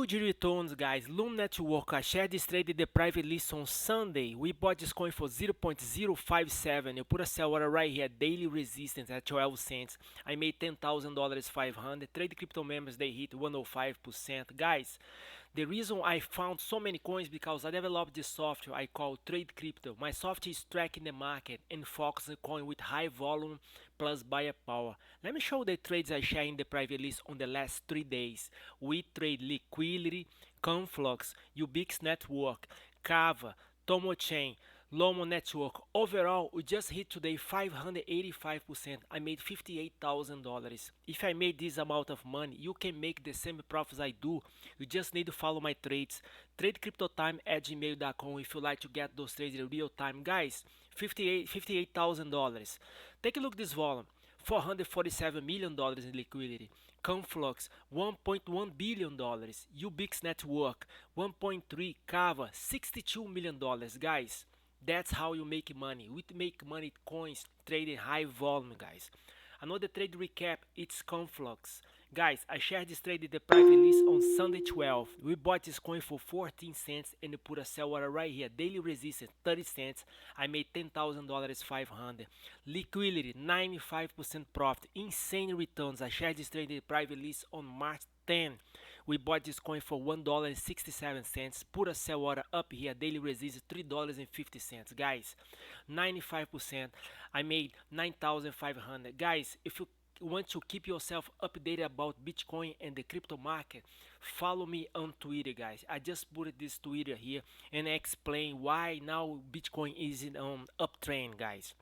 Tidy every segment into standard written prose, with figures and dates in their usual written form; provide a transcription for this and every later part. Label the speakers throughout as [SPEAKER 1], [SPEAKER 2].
[SPEAKER 1] Huge returns, guys. Loom Network, I shared this trade in the private list on Sunday. We bought this coin for 0.057. You put a sell order right here, daily resistance at 12 cents. I made $10,000 500. Trade crypto members, they hit 105%. Guys, the reason I found so many coins because I developed this software I call Trade Crypto. My software is tracking the market and focus on coin with high volume plus buyer power. Let me show the trades I share in the private list on the last 3 days. We trade Liquity, Conflux, UBIX.Network, KAVA, TomoChain, Loom Network. Overall, we just hit today 585%. I made $58,000. If I made this amount of money, you can make the same profits I do. You just need to follow my trades. TradeCryptoTime@gmail.com if you like to get those trades in real time. Guys, $58,000. Take a look at this volume. $447 million in liquidity. Conflux, $1.1 billion. UBIX.Network, 1.3. KAVA, $62 million. Guys, that's how you make money. We make money with coins trading high volume, guys. Another trade recap, it's Conflux. Guys, I shared this trade in the private list on Sunday 12. We bought this coin for 14 cents and we put a sell order right here. Daily resistance 30 cents. I made $10,000 500. Liquidity 95% profit. Insane returns. I shared this trade in the private list on March 10. We bought this coin for $1.67. Put a sell order up here. Daily resistance $3.50. Guys, 95%. I made 9,500. Guys, if you want to keep yourself updated about Bitcoin and the crypto market, follow me on Twitter, guys. I just put this Twitter here and explain why now Bitcoin is in uptrend, guys.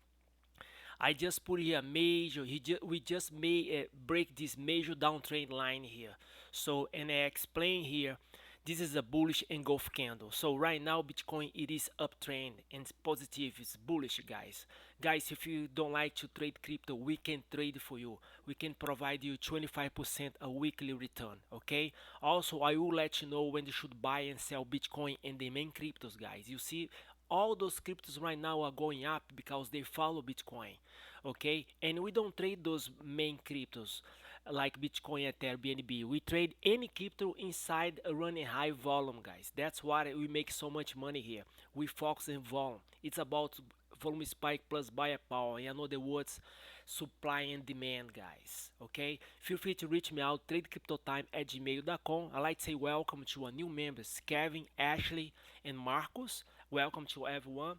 [SPEAKER 1] I just put here major. We just may break this major downtrend line here. So and I explain here. This is a bullish engulf candle. So right now Bitcoin it is uptrend and it's positive. It's bullish, guys. Guys, if you don't like to trade crypto, we can trade for you. We can provide you 25% a weekly return. Okay. Also, I will let you know when you should buy and sell Bitcoin and the main cryptos, guys. You see, all those cryptos right now are going up because they follow Bitcoin. Okay, and we don't trade those main cryptos like Bitcoin, Ethereum, BNB. We trade any crypto inside a running high volume, guys. That's why we make so much money here. We focus on volume. It's about volume spike plus buyer power. In other words, supply and demand, guys. Okay, feel free to reach me out, tradecryptotime@gmail.com. I like to say welcome to our new members, Kevin, Ashley, and Marcus. Welcome to everyone.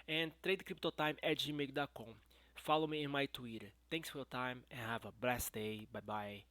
[SPEAKER 1] And tradecryptotime@gmail.com. Follow me in my Twitter. Thanks for your time and have a blessed day. Bye bye.